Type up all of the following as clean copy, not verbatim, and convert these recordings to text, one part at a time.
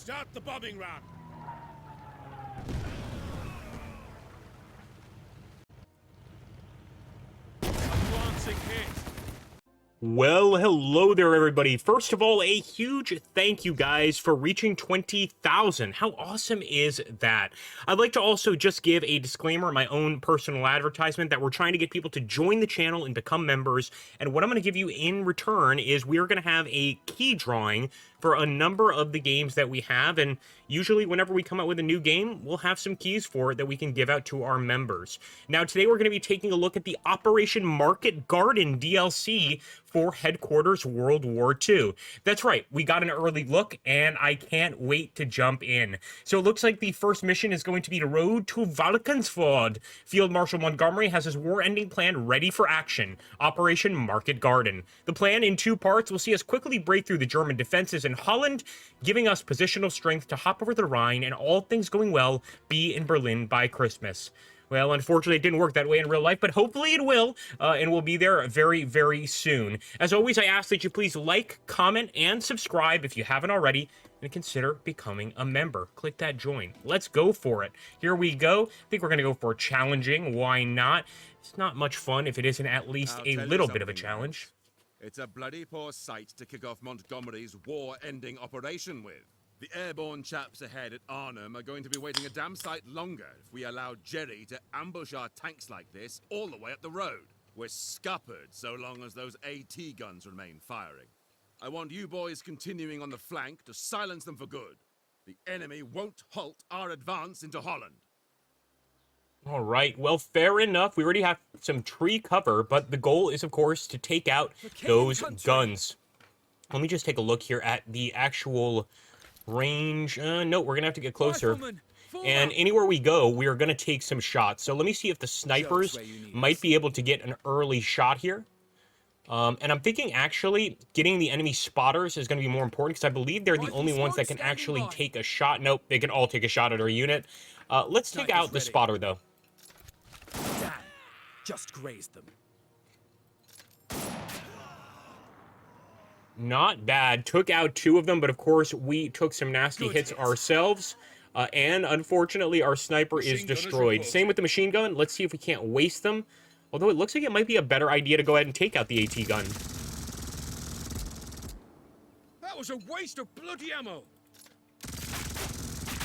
Start the bombing run. Advancing hit. Well, hello there, everybody. First of all, a huge thank you, guys, for reaching 20,000. How awesome is that? I'd like to also just give a disclaimer, my own personal advertisement, that we're trying to get people to join the channel and become members. And what I'm going to give you in return is we're going to have a key drawing for a number of the games that we have. And usually whenever we come out with a new game, we'll have some keys for it that we can give out to our members. Now, today we're going to be taking a look at the Operation Market Garden DLC for Headquarters World War II. That's right, we got an early look, and I can't wait to jump in. So it looks like the first mission is going to be the road to Valkensford. Field Marshal Montgomery has his war-ending plan ready for action, Operation Market Garden. The plan, in two parts, will see us quickly break through the German defenses in Holland, giving us positional strength to hop over the Rhine, and all things going well, be in Berlin by Christmas. Well, unfortunately, it didn't work that way in real life, but hopefully it will, and we'll be there very, very soon. As always, I ask that you please like, comment, and subscribe if you haven't already, and consider becoming a member. Click that join. Let's go for it. Here we go. I think we're going to go for challenging. Why not? It's not much fun if it isn't at least a little bit of a challenge. It's a bloody poor sight to kick off Montgomery's war-ending operation with. The airborne chaps ahead at Arnhem are going to be waiting a damn sight longer if we allow Jerry to ambush our tanks like this all the way up the road. We're scuppered so long as those AT guns remain firing. I want you boys continuing on the flank to silence them for good. The enemy won't halt our advance into Holland. All right, well, fair enough. We already have some tree cover, but the goal is, of course, to take out those guns. Let me just take a look here at the actual range. No, we're gonna have to get closer. And anywhere we go, we are gonna take some shots. So let me see if the snipers might be able to get an early shot here. And I'm thinking actually getting the enemy spotters is gonna be more important because I believe they're the only ones that can actually take a shot. Nope, they can all take a shot at our unit. Let's take out the spotter though. Damn, just grazed them. Not bad. Took out two of them, but of course we took some nasty hits ourselves. And unfortunately, our sniper is destroyed. Same with the machine gun. Let's see if we can't waste them. Although it looks like it might be a better idea to go ahead and take out the AT gun. That was a waste of bloody ammo.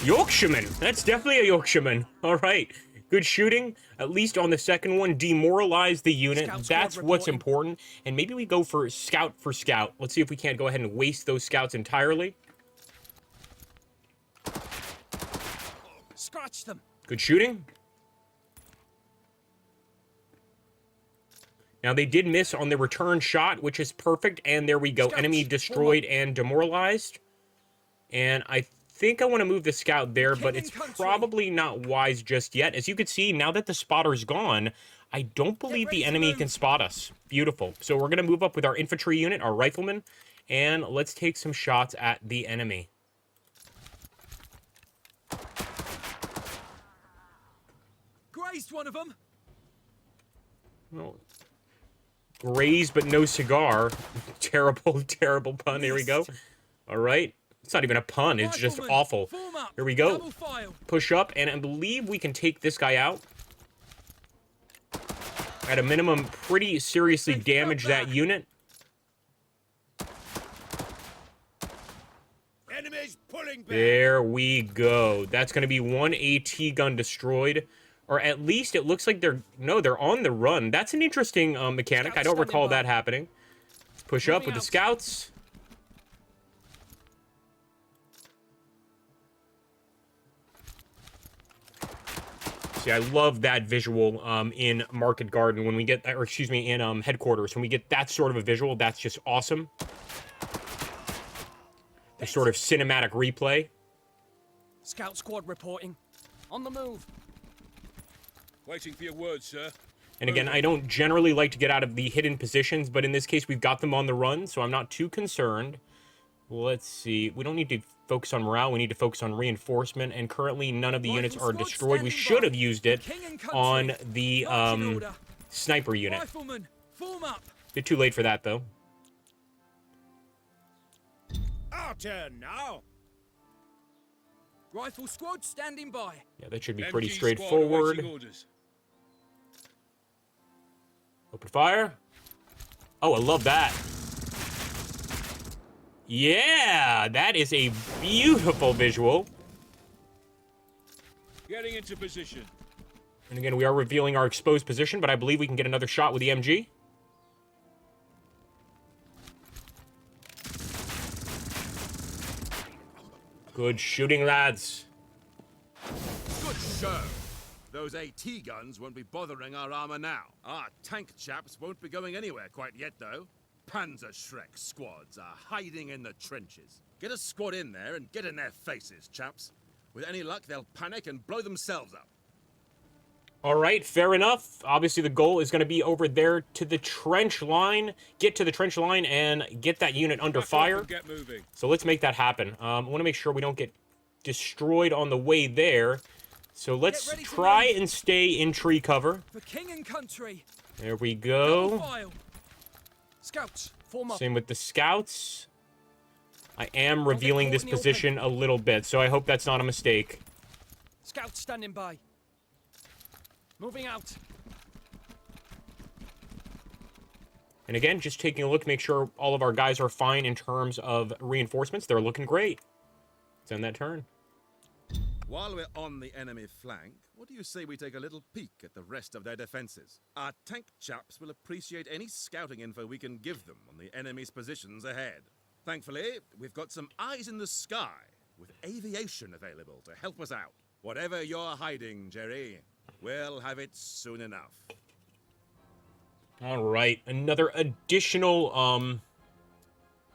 Yorkshireman. That's definitely a Yorkshireman. All right. Good shooting, at least on the second one. Demoralize the unit. That's what's important. And maybe we go for scout. Let's see if we can't go ahead and waste those scouts entirely. Scratch them. Good shooting. Now, they did miss on the return shot, which is perfect. And there we go. Enemy destroyed and demoralized. And I think I want to move the scout there, but it's probably not wise just yet. As you can see, now that the spotter's gone, I don't believe the enemy can spot us. Beautiful. So we're going to move up with our infantry unit, our riflemen, and let's take some shots at the enemy. Grazed one of them. Well, graze, but no cigar. Terrible, terrible pun. Here we go. All right. It's not even a pun. It's just awful. Here we go. Push up, and I believe we can take this guy out. At a minimum, pretty seriously damage that unit. Enemies pulling back. There we go. That's going to be one AT gun destroyed. Or at least it looks like they're on the run. That's an interesting mechanic. I don't recall that happening. Let's push up with the scouts. See, I love that visual in Market Garden when we get, or excuse me, in Headquarters. When we get that sort of a visual, that's just awesome. The sort of cinematic replay. Scout squad reporting. On the move. Waiting for your words, sir. And again, I don't generally like to get out of the hidden positions, but in this case, we've got them on the run, so I'm not too concerned. Let's see. We don't need to focus on morale. We need to focus on reinforcement. And currently, none of the units are destroyed. We should have used it on the sniper unit. Riflemen, form up. Bit too late for that, though. Our turn now. Rifle squad standing by. Yeah, that should be MG pretty squad straightforward. awaiting orders. Open fire. Oh, I love that. Yeah, that is a beautiful visual. Getting into position. And again, we are revealing our exposed position, but I believe we can get another shot with the MG. Good shooting, lads. Good show. Those AT guns won't be bothering our armor now. Our tank chaps won't be going anywhere quite yet, though. Panzerschreck squads are hiding in the trenches. Get a squad in there and get in their faces, chaps. With any luck, they'll panic and blow themselves up. All right, fair enough. Obviously, the goal is going to be over there to the trench line. Get to the trench line and get that unit under Back off fire. and get moving. So let's make that happen. I want to make sure we don't get destroyed on the way there. So let's ready to try move. and stay in tree cover. For king and country. There we Double go. file. Scouts, form up. Same with the scouts. I am revealing this position a little bit, so I hope that's not a mistake. Scouts standing by. Moving out. And again, just taking a look, make sure all of our guys are fine in terms of reinforcements. They're looking great. Let's end that turn. While we're on the enemy flank, what do you say we take a little peek at the rest of their defenses? Our tank chaps will appreciate any scouting info we can give them on the enemy's positions ahead. Thankfully, we've got some eyes in the sky with aviation available to help us out. Whatever you're hiding, Jerry, we'll have it soon enough. All right, another additional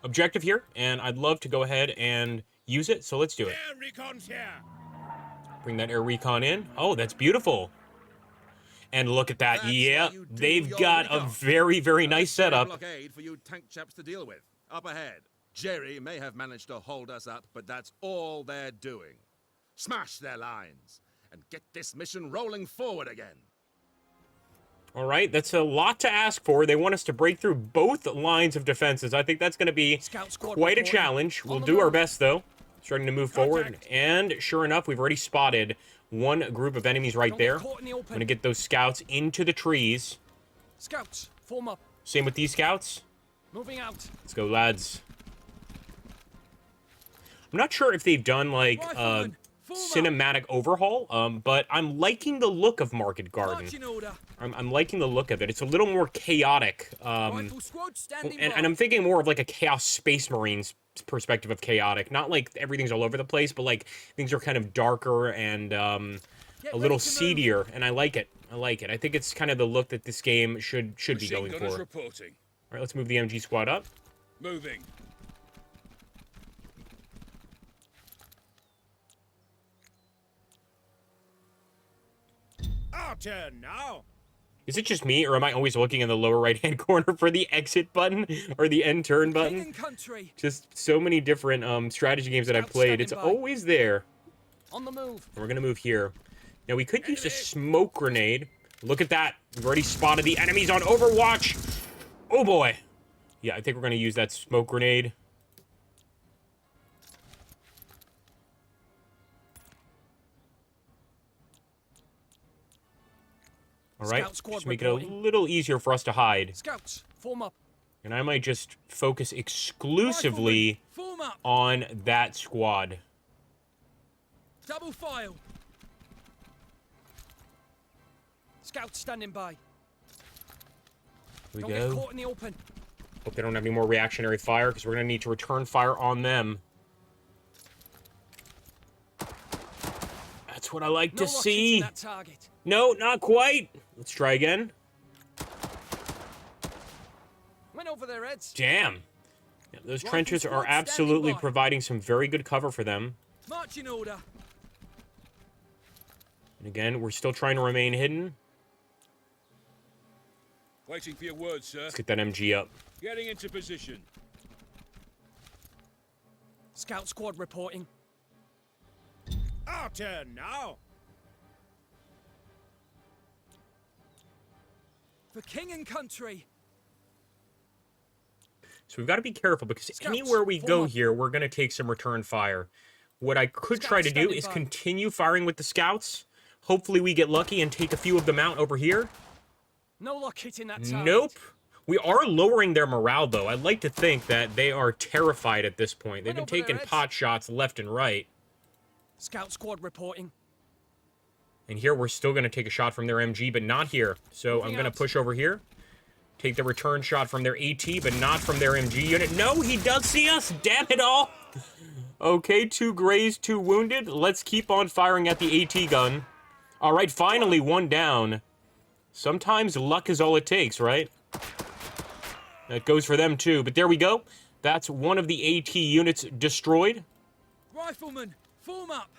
objective here, and I'd love to go ahead and use it, so let's do it. Air recon's here. Bring that air recon in. Oh, that's beautiful. And look at that. That's Yeah, how you do they've your got a recon. very, very nice That's a setup. blockade for you tank chaps to deal with. Up ahead. Jerry may have managed to hold us up, but that's all they're doing. Smash their lines and get this mission rolling forward again. All right, that's a lot to ask for. They want us to break through both lines of defenses. I think that's going to be Scout squad quite a reporting. challenge. We'll On the do our move. best, though. Starting to move forward. Contact. And sure enough, we've already spotted one group of enemies right Don't get there. caught in the I'm open. going to get those scouts into the trees. Scouts, form up. Same with these scouts. Moving out. Let's go, lads. I'm not sure if they've done, like, Rifleman, form up. cinematic overhaul, but I'm liking the look of Market Garden. Marching order. I'm liking the look of it. It's a little more chaotic. Rifle squad standing by. And I'm thinking more of like a Chaos Space Marines perspective of chaotic. Not like everything's all over the place, but like things are kind of darker and Get a ready little to move. seedier. And I like it. I like it. I think it's kind of the look that this game should be Machine going gunners for. reporting. All right, let's move the MG squad up. Moving. Our turn now. Is it just me, or am I always looking in the lower right-hand corner for the exit button or the end turn King button? and country. Just so many different strategy games that I've Scouts played. It's standing by. always there. On the move. We're gonna move here. Now we could use a smoke grenade. Look at that. We've already spotted the enemies on Overwatch. Oh boy. Yeah, I think we're gonna use that smoke grenade. All right, Scout squad just make it a reporting. little easier for us to hide. Scouts, form up. And I might just focus exclusively Rifleman, form up. on that squad. Double file. Scouts standing by. Here we Don't go. get caught in the open. Hope they don't have any more reactionary fire, because we're going to need to return fire on them. That's what I like No to rockets see. in that target. No, not quite. Let's try again. Went over their heads. Damn. Yeah, those Rifle trenches squad are standing absolutely by. providing some very good cover for them. Marching order. And again, we're still trying to remain hidden. Waiting for your words, sir. Let's get that MG up. Getting into position. Scout squad reporting. Our turn now. For king and country. So we've got to be careful, because Scouts, anywhere we form go up. here, we're going to take some return fire. what I could try to do standing is by. continue firing with the scouts. Hopefully we get lucky and take a few of them out over here. No luck hitting that target. Nope. We are lowering their morale, though. I'd like to think that they are terrified at this point. They've been Went over their taking heads. pot shots left and right. Scout squad reporting. And here we're still going to take a shot from their MG, but not here. So I'm Moving going to out. push over here. Take the return shot from their AT, but not from their MG unit. No, he does see us! Damn it all! Okay, 2 grazed, 2 wounded. Let's keep on firing at the AT gun. Alright, finally 1 down. Sometimes luck is all it takes, right? That goes for them too, but there we go. That's one of the AT units destroyed. Rifleman, form up.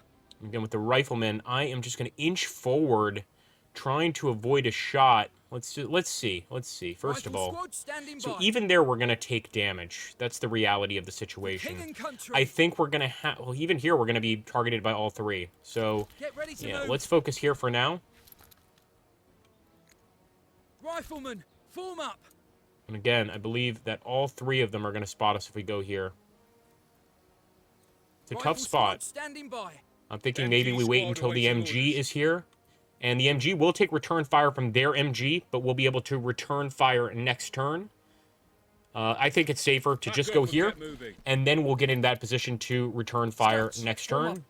Again, with the rifleman, I am just going to inch forward, trying to avoid a shot. Let's see. First of Rifle all, squad standing so by. even there, we're going to take damage. That's the reality of the situation. King and country. I think we're going to have... Well, even here, we're going to be targeted by all 3. So, Get ready to yeah, move. let's focus here for now. Rifleman, form up. And again, I believe that all 3 of them are going to spot us if we go here. It's a Rifle tough spot. squad standing by. I'm thinking MG maybe we wait squad until the awaiting MG orders. is here. And the MG will take return fire from their MG, but we'll be able to return fire next turn. I think it's safer to Back just up go and here, get moving. and then we'll get in that position to return fire Scouts, next form turn. up.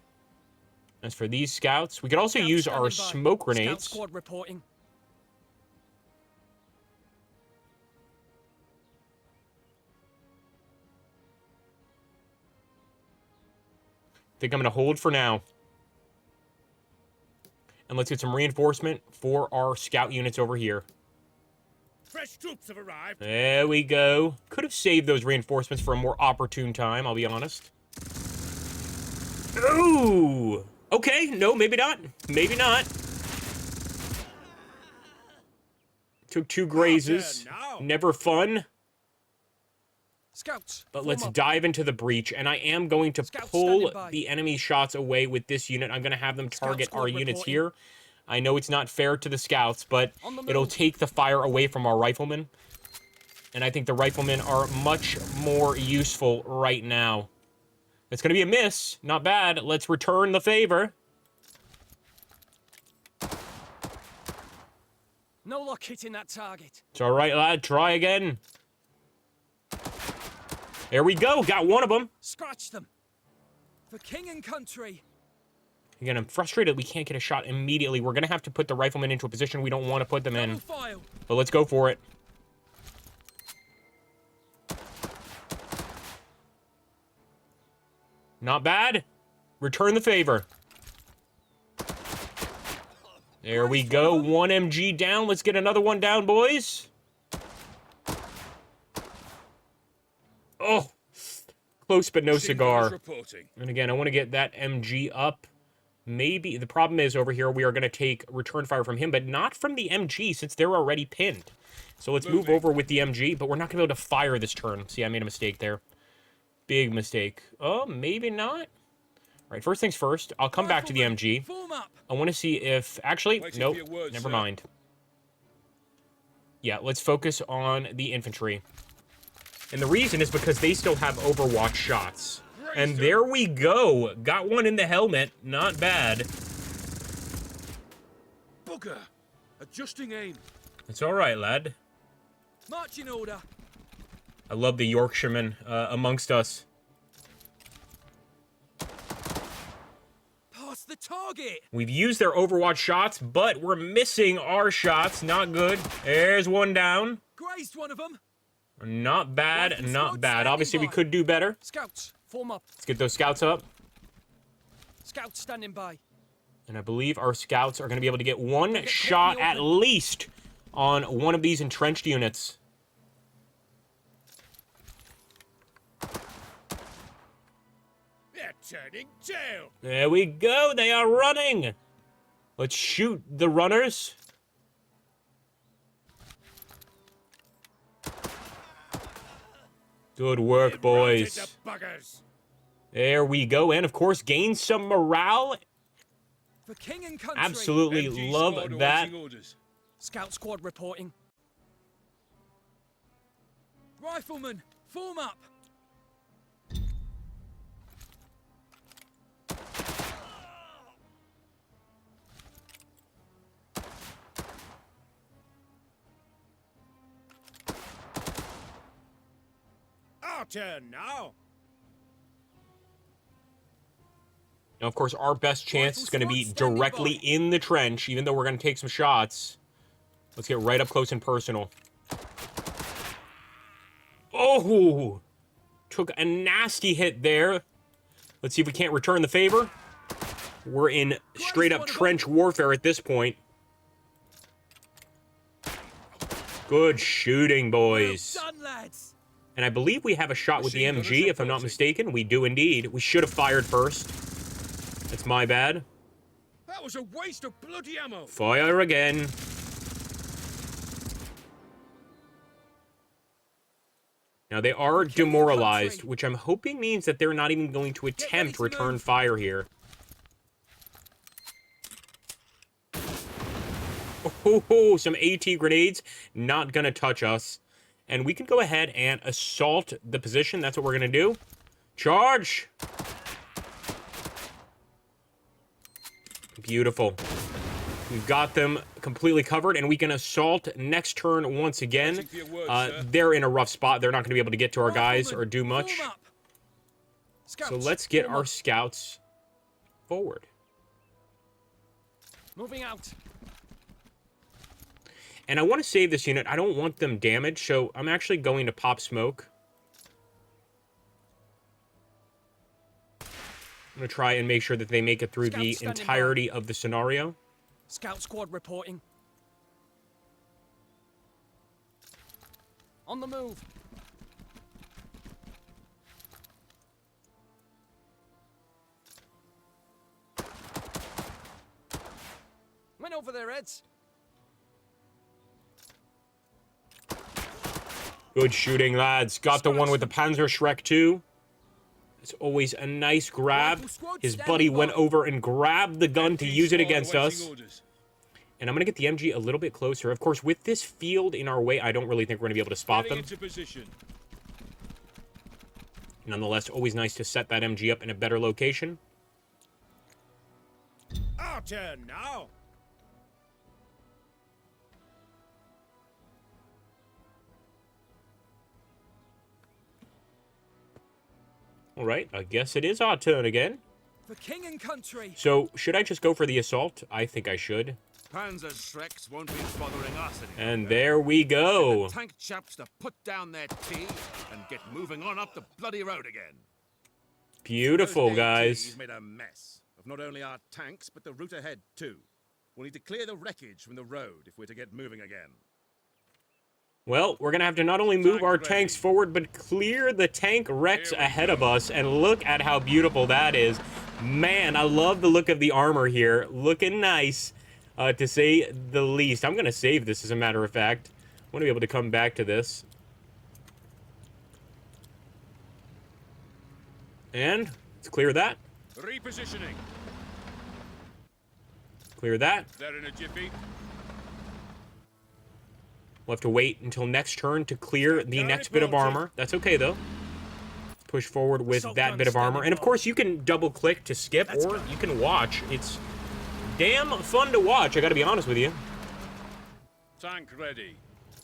As for these scouts, we could also Scouts use our standing by. smoke Scout grenades. squad reporting. Think I'm going to hold for now. And let's get some reinforcement for our scout units over here. Fresh troops have arrived. There we go. Could have saved those reinforcements for a more opportune time, I'll be honest. Ooh! Okay, no, maybe not. Maybe not. Took 2 grazes. now. Never fun. Scouts. But form let's up. dive into the breach, and I am going to Scouts pull standing by. the enemy shots away with this unit. I'm going to have them Scout target squad our units reporting. here. I know it's not fair to the scouts, but On the it'll move. take the fire away from our riflemen. And I think the riflemen are much more useful right now. It's going to be a miss. Not bad. Let's return the favor. No luck hitting that target. It's all right, lad. Try again. There we go. Got one of them. Scratch them. For king and country. Again, I'm frustrated we can't get a shot immediately. We're going to have to put the riflemen into a position we don't want to put them in. Double file. But let's go for it. Not bad. Return the favor. There we go. 1 MG down. Let's get another one down, boys. Oh. Close but no Signals cigar. reporting. And again, I want to get that MG up. Maybe. The problem is over here, we are going to take return fire from him, but not from the MG since they're already pinned. So let's move Moving. over with the MG, but we're not going to be able to fire this turn. See, I made a mistake there. Big mistake. Oh, maybe not. All right, first things first. I'll come back to the Rifleman, MG. Form up. I want to see if... Actually, Waiting nope. for your words, Never sir. mind. Yeah, let's focus on the infantry. And the reason is because they still have Overwatch shots. And there we go. Got one in the helmet. Not bad. Bugger. Adjusting aim. It's all right, lad. Marching order. I love the Yorkshiremen amongst us. Past the target. We've used their Overwatch shots, but we're missing our shots. Not good. There's one down. Grazed one of them. Not bad, Rifle not squad bad. standing Obviously, we by. could do better. Scouts. Form up. Let's get those scouts up. Scouts standing by. And I believe our scouts are going to be able to get one caught in shot the at open. least on one of these entrenched units. They're turning tail. There we go. They are running. Let's shoot the runners. Good work, boys. Routed the buggers. There we go. And, of course, gain some morale. For king and country. Absolutely MG love squad that. awaiting orders. Scout squad reporting. Rifleman. Form up. turn now. Now, of course, our best chance is going to be directly in the trench, even though we're going to take some shots. Let's get right up close and personal. Oh! Took a nasty hit there. Let's see if we can't return the favor. We're in straight-up trench warfare at this point. Good shooting, boys. Well done, lads. And I believe we have a shot with the MG, if I'm not mistaken. We do indeed. We should have fired first. That's my bad. That was a waste of bloody ammo. Fire again. Now, they are demoralized, which I'm hoping means that they're not even going to attempt return fire here. Oh, some AT grenades. Not going to touch us. And we can go ahead and assault the position. That's what we're going to do. Charge! Beautiful. We've got them completely covered, and we can assault next turn once again. They're in a rough spot. They're not going to be able to get to our guys or do much. So let's get our scouts forward. Moving out. And I want to save this unit. I don't want them damaged, so I'm actually going to pop smoke. I'm going to try and make sure that they make it through the entirety of the scenario. Scout squad reporting. On the move. Went over their heads. Good shooting, lads. Got the one with the Panzer Shrek 2. It's always a nice grab. His buddy went over and grabbed the gun to use it against us. And I'm going to get the MG a little bit closer. Of course, with this field in our way, I don't really think we're going to be able to spot them. Nonetheless, always nice to set that MG up in a better location. Our turn now. All right, I guess it is our turn again. For king and country. So, should I just go for the assault? I think I should. Panzer Shreks won't be bothering us anymore. And there we go. The tank chaps to put down their tea and get moving on up the bloody road again. Beautiful, Those guys. ATs made a mess of not only our tanks, but the route ahead too. We'll need to clear the wreckage from the road if we're to get moving again. Well, we're going to have to not only move our tanks forward, but clear the tank wrecks ahead of us. And look at how beautiful that is. Man, I love the look of the armor here. Looking nice, to say the least. I'm going to save this, as a matter of fact. I want to be able to come back to this. And let's clear that. Repositioning. Clear that. They're in a jiffy. We'll have to wait until next turn to clear the next bit of armor. That's okay, though. Push forward with that bit of armor. And, of course, you can double-click to skip, or you can watch. It's damn fun to watch, I gotta be honest with you. Tank ready.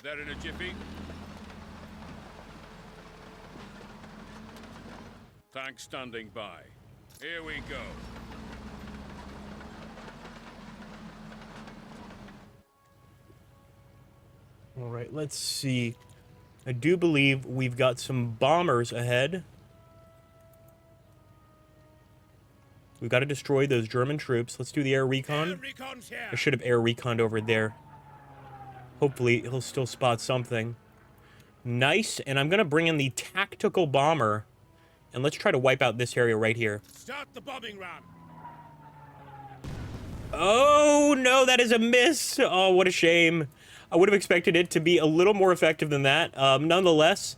They're in a jiffy. Tank standing by. Here we go. All right, let's see. I do believe we've got some bombers ahead. We've got to destroy those German troops. Let's do the air recon. Air recon's here. I should have air reconned over there. Hopefully, he'll still spot something. Nice, and I'm going to bring in the tactical bomber. And let's try to wipe out this area right here. Start the bombing run. Oh, no, that is a miss. Oh, what a shame. I would have expected it to be a little more effective than that. Nonetheless,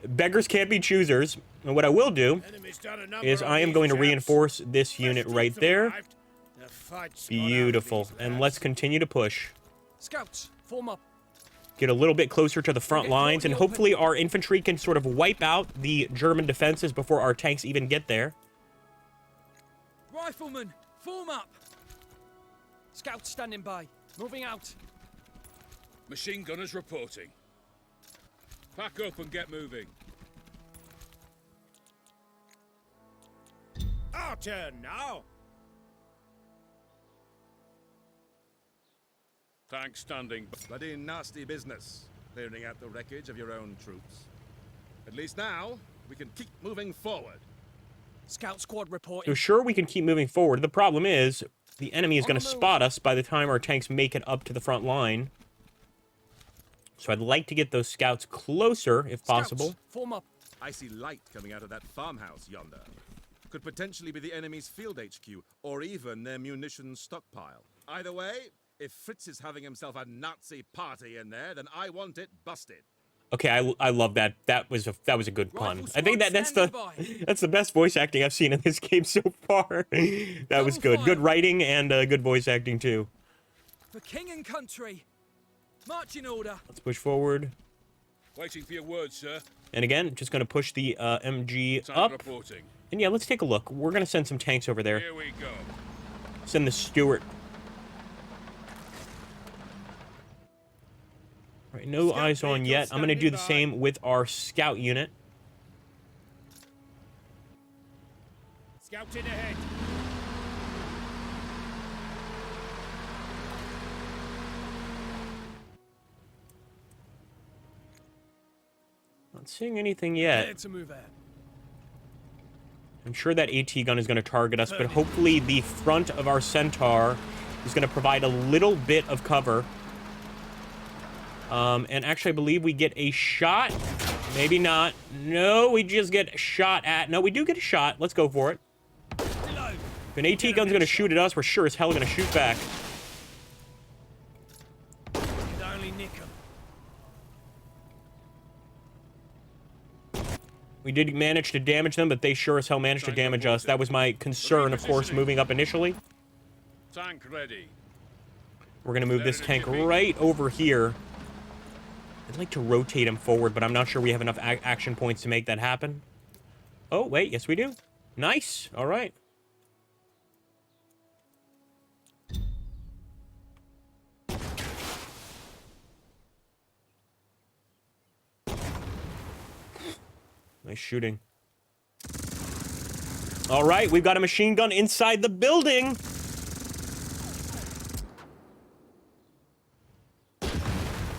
beggars can't be choosers. And what I will do is I am going to reinforce this unit right there. Beautiful. And let's continue to push. Scouts, form up. Get a little bit closer to the front lines, and hopefully our infantry can sort of wipe out the German defenses before our tanks even get there. Riflemen, form up. Scouts standing by. Moving out. Machine gunners reporting. Pack up and get moving. turn now. Tank standing. Bloody nasty business, clearing out the wreckage of your own troops. At least now, we can keep moving forward. Scout squad So reporting. sure, we can keep moving forward. The problem is, the enemy is going to spot us by the time our tanks make it up to the front line. So I'd like to get those scouts closer, if possible. Scouts, form up. I see light coming out of that farmhouse yonder. Could potentially be the enemy's field HQ, or even their munitions stockpile. Either way, if Fritz is having himself a Nazi party in there, then I want it busted. Okay, I love that. That was a good pun. Rifle I think squad that's standing the best voice acting I've seen in this game so far. That was good. Good writing and good voice acting too. For king and country. Marching order. Let's push forward. Waiting for your word, sir. And again, just going to push the MG Tank up. reporting. And yeah, let's take a look. We're going to send some tanks over there. Here we go. Send the Stuart. Right, no Scout eyes on vehicle yet. I'm going to do the standing by. same with our scout unit. Scouting ahead. Not seeing anything yet. Clear to move out. I'm sure that AT gun is going to target us, but hopefully the front of our Centaur is going to provide a little bit of cover. And actually, I believe we get a shot. Maybe not. No, we just get shot at. No, we do get a shot. Let's go for it. Below. If an AT gun's going to shoot at us, we're sure as hell going to shoot back. Could only nick 'em. We did manage to damage them, but they sure as hell managed to damage us. That was my concern, of course, moving up initially. Tank ready. We're going to move this tank right over here. I'd like to rotate him forward, but I'm not sure we have enough action points to make that happen. Oh, wait. Yes, we do. Nice. All right. Nice shooting. All right, we've got a machine gun inside the building.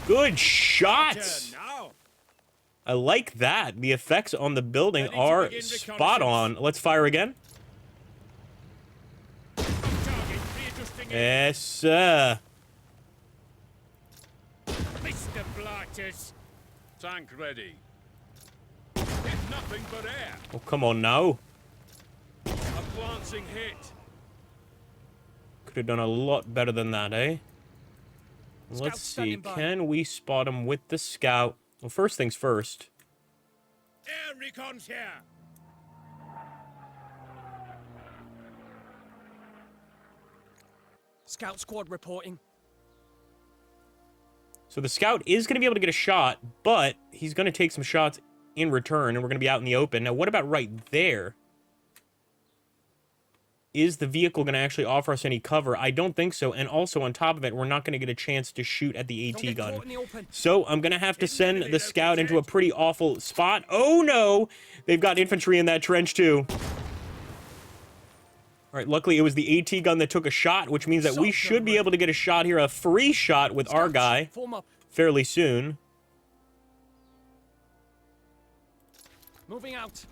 Good shots. Turn now. I like that. The effects on the building Ready to are begin spot on. Let's fire again. Target readjusting. Yes, sir. Mr. Blighters. Tank ready. Hit nothing but air. Oh, come on now. A glancing hit. Could have done a lot better than that, eh? Let's see. standing by. Can we spot him with the scout? Well, first things first. Air recon's here. Scout squad reporting. So the scout is going to be able to get a shot, but he's going to take some shots in return, and we're going to be out in the open. Now, what about right there? Is the vehicle going to actually offer us any cover? I don't think so. And also, on top of it, we're not going to get a chance to shoot at the Don't AT get gun. caught in the open. So I'm going to have to send the scout into a pretty awful spot. Oh, no! They've got infantry in that trench, too. All right, luckily it was the AT gun that took a shot, which means that we Assault should be gun able to get a shot here, a free shot with our Scouts, guy form up. fairly soon. Moving out.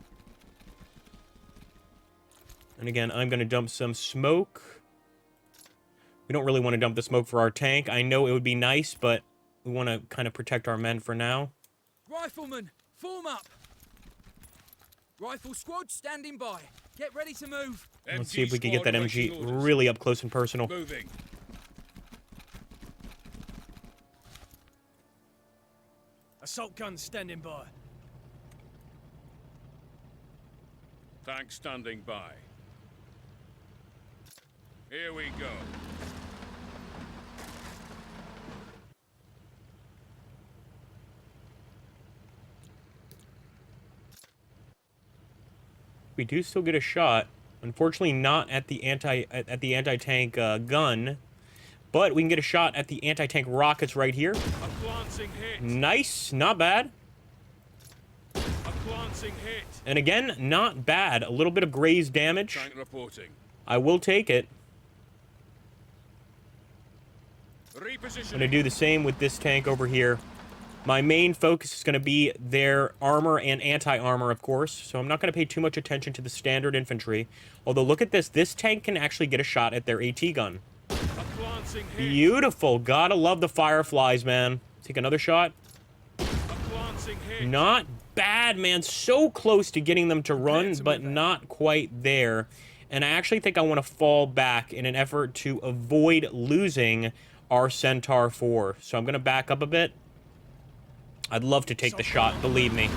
And again, I'm going to dump some smoke. We don't really want to dump the smoke for our tank. I know it would be nice, but we want to kind of protect our men for now. Riflemen, form up. Rifle squad standing by. Get ready to move. Let's see if we can get that squad MG awaiting orders. really up close and personal. Moving. Assault guns standing by. Tank standing by. Here we go. We do still get a shot. Unfortunately, not at the anti-tank gun, but we can get a shot at the anti-tank rockets right here. A glancing hit. Nice, not bad. A glancing hit. And again, not bad. A little bit of grazed damage. Tank reporting. I will take it. Repositioning. I'm going to do the same with this tank over here. My main focus is going to be their armor and anti-armor, of course. So I'm not going to pay too much attention to the standard infantry. Although, look at this. This tank can actually get a shot at their AT gun. A glancing hit. Beautiful. Gotta love the fireflies, man. Take another shot. A glancing hit. Not bad, man. So close to getting them to run, but not quite there. And I actually think I want to fall back in an effort to avoid losing our Centaur 4. So I'm going to back up a bit. I'd love to take the shot, believe me.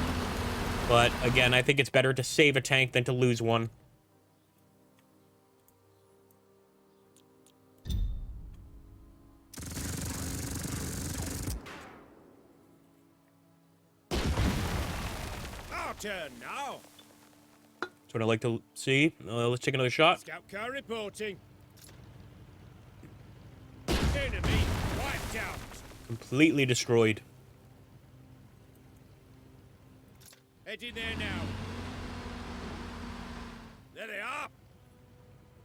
But again, I think it's better to save a tank than to lose one. Our turn now. That's what I like to see. Let's take another shot. Scout car reporting. Enemy wiped out. Completely destroyed. Heading there now. There they are.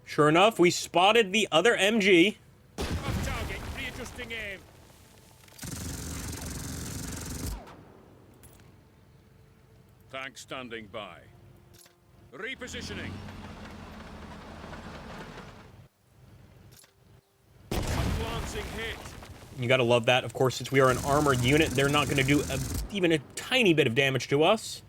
Sure enough, we spotted the other MG. Off target. Readjusting aim. Tank standing by. Repositioning. A glancing hit. You gotta love that. Of course, since we are an armored unit, they're not gonna do even a tiny bit of damage to us.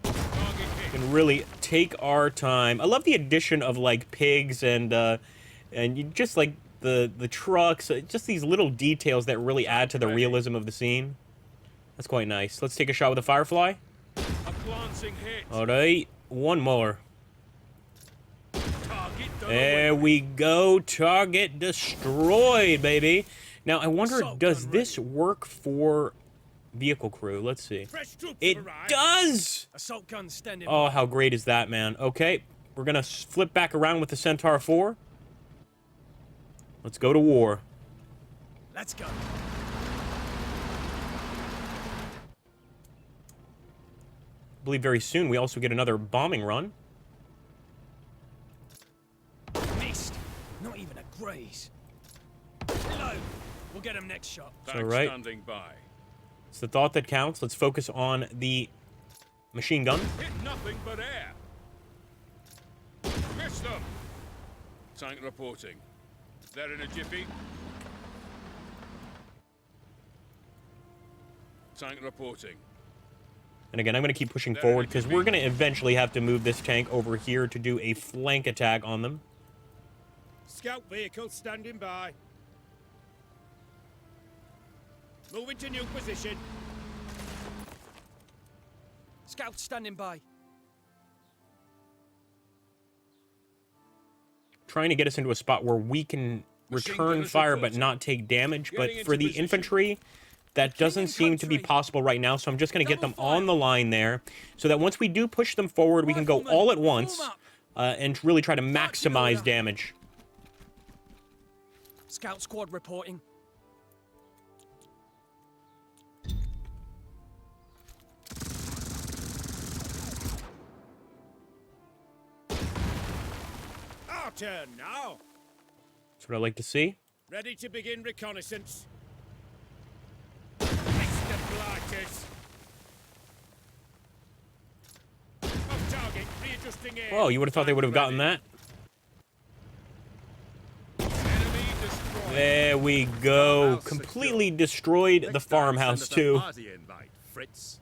Target hit. We can really take our time. I love the addition of, like, pigs and you just, like, the trucks. Just these little details that really add to the realism of the scene. That's quite nice. Let's take a shot with a firefly. A glancing hit. Alright, one more. Target done There away. we go. Target destroyed, baby. Now, I wonder, Assault does gun this work for vehicle crew? Let's see. Fresh troops It have arrived. does! Assault gun standing Oh, by. how great is that, man? Okay, we're gonna flip back around with the Centaur 4. Let's go to war. Let's go. I believe very soon we also get another bombing run. Missed. Not even a graze. Reload. We'll get him next shot. Tank alright. standing by. It's the thought that counts. Let's focus on the machine gun. Hit nothing but air. Miss them. Tank reporting. They're in a jiffy. Tank reporting. And again, I'm going to keep pushing forward because we're going to eventually have to move this tank over here to do a flank attack on them. Scout vehicle standing by. Moving to new position. Scout standing by. Trying to get us into a spot where we can Machine return gunners fire but reporting. not take damage. But Getting for into the position. infantry, that doesn't seem to be country. possible right now. So I'm just going to get them Double fire. on the line there so that once we do push them forward, we can go Rifleman, all at form once up. and really try to Fuck maximize you. damage. Scout squad reporting. Our turn now. That's what I like to see. Ready to begin reconnaissance. Mr. Blighters. Off target. Readjusting aim. Oh, you would have thought they would have gotten that. Enemy destroyed. There we go. Farmhouse Completely secure. destroyed the Next time, farmhouse send us a too. party invite, Fritz.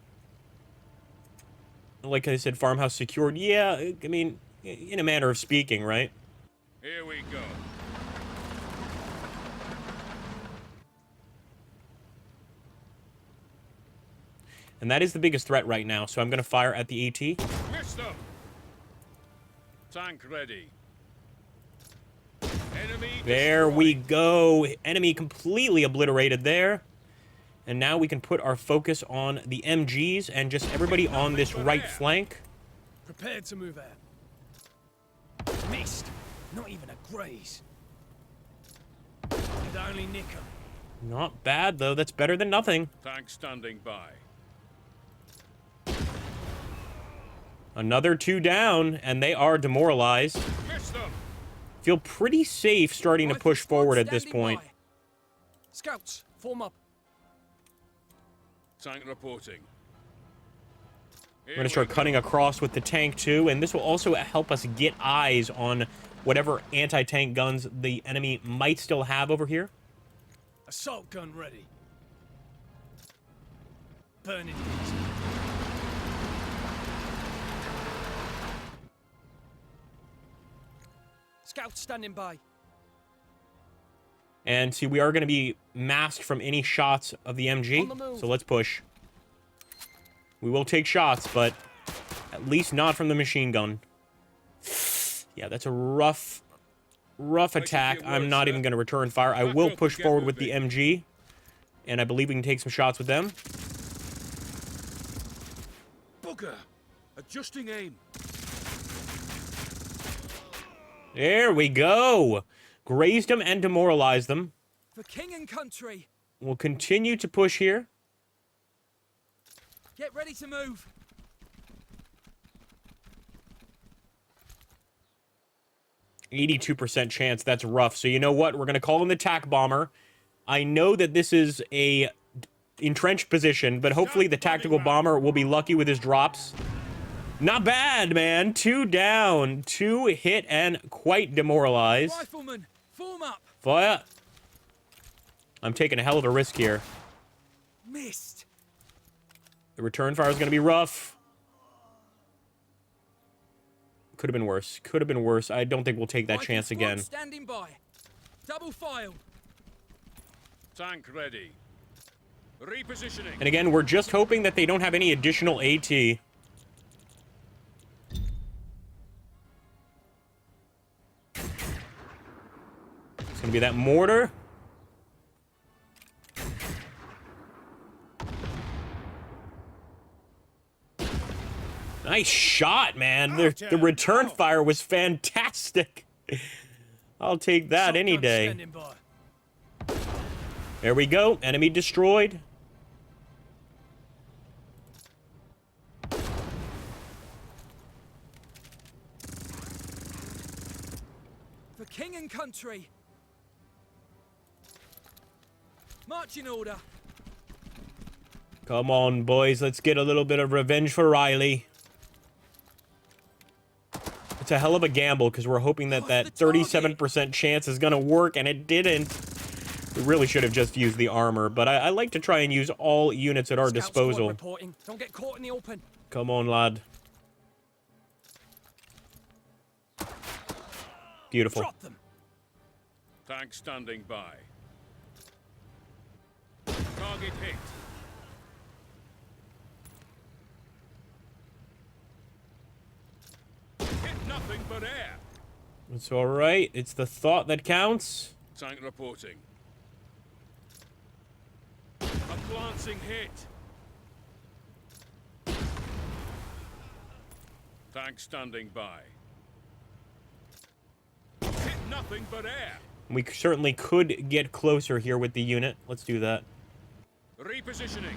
Like I said, farmhouse secured. Yeah, I mean, in a manner of speaking, right? Here we go. And that is the biggest threat right now, so I'm going to fire at the AT. Miss them. Tank ready. Enemy There we destroyed. go. Enemy completely obliterated there. And now we can put our focus on the MGs and just everybody on this right flank. Prepared to move out. Missed. Not even a graze. Did only nick 'em. Not bad, though. That's better than nothing. Tank standing by. Another 2 down, and they are demoralized. Miss them. Feel pretty safe starting to Rifle push squad forward at this standing point. by. Scouts, form up. Tank reporting. We're going to start cutting across with the tank, too, and this will also help us get eyes on whatever anti-tank guns the enemy might still have over here. Assault gun ready. Burning these. Scouts standing by. And see, we are going to be masked from any shots of the On the MG, move. so let's push. We will take shots, but at least not from the machine gun. Yeah, that's a rough attack. get I'm worse, not sir. even going to return fire. I Back will up push and get forward with the moving. MG, and I believe we can take some shots with them. Bugger. Adjusting aim. There we go. Grazed them and demoralized them. For king and country. We'll continue to push here. Get ready to move. 82% chance. That's rough. So you know what? We're going to call in the TAC bomber. I know that this is a entrenched position, but hopefully the tactical bomber will be lucky with his drops. Not bad, man. 2 down, 2 hit, and quite demoralized. Rifleman, form up. Fire. I'm taking a hell of a risk here. Missed. The return fire is going to be rough. Could have been worse. Could have been worse. I don't think we'll take that Rifle chance squad again. Standing by. Double file. Tank ready. Repositioning. And again, we're just hoping that they don't have any additional AT. It's going to be that mortar. Nice shot, man. The return fire was fantastic. I'll take that any Shotgun day. standing by. There we go. Enemy destroyed. For king and country. Marching order. Come on, boys. Let's get a little bit of revenge for Riley. It's a hell of a gamble because we're hoping that that 37% chance is going to work, and it didn't. We really should have just used the armor, but I like to try and use all units at our Scout squad disposal. reporting. Don't get caught in the open. Come on, lad. Beautiful. Drop them. Tank standing by. Target hit. Hit nothing but air. It's all right. It's the thought that counts. Tank reporting. A glancing hit. Tank standing by. Hit nothing but air. We certainly could get closer here with the unit. Let's do that. Repositioning.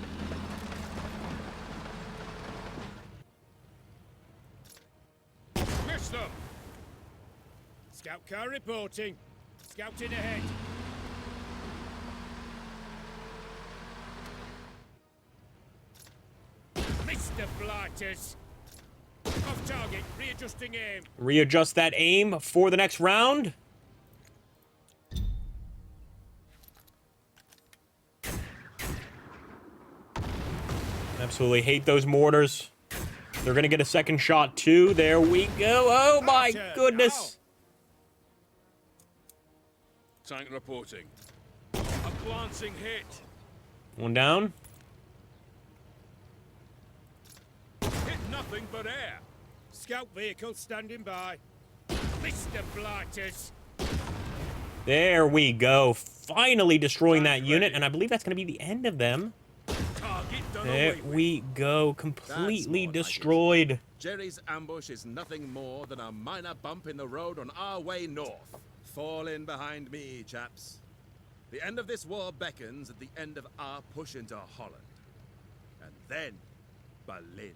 Miss them. Scout car reporting. Scouting ahead. Mr. Blighters. Off target. Readjusting aim. Readjust that aim for the next round. Absolutely hate those mortars. They're going to get a second shot, too. There we go. Oh, my goodness. Tank reporting. A glancing hit. One down. Hit nothing but air. Scout vehicle standing by. Mr. Blighters. There we go. Finally destroying that unit, and I believe that's going to be the end of them. Target done There away with. we go. That's Completely more like it. destroyed. Jerry's ambush is nothing more than a minor bump in the road on our way north. Fall in behind me, chaps. The end of this war beckons at the end of our push into Holland. And then, Berlin.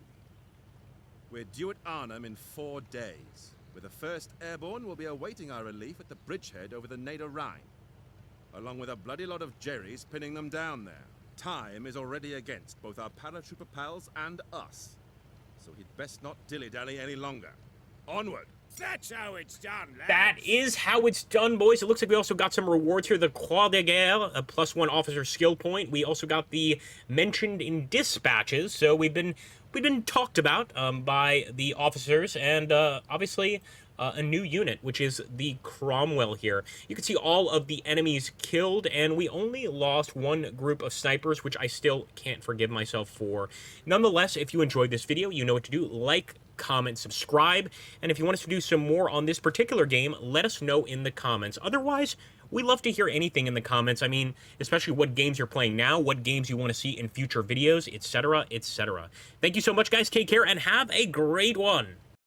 We're due at Arnhem in 4 days. With the 1st Airborne, we'll be awaiting our relief at the bridgehead over the Neder Rhine, along with a bloody lot of Jerrys pinning them down there. Time is already against both our paratrooper pals and us, so he'd best not dilly-dally any longer. Onward! That's how it's done, lads. That is how it's done, boys. It looks like we also got some rewards here. The Croix de Guerre, a +1 officer skill point. We also got the mentioned in dispatches, so we've been talked about by the officers, and obviously a new unit, which is the Cromwell here. You can see all of the enemies killed, and we only lost 1 group of snipers, which I still can't forgive myself for. Nonetheless, if you enjoyed this video, you know what to do. Like, comment, subscribe, and if you want us to do some more on this particular game, let us know in the comments. Otherwise, we love to hear anything in the comments. I mean, especially what games you're playing now, what games you want to see in future videos, etc., etc. Thank you so much, guys. Take care, and have a great one.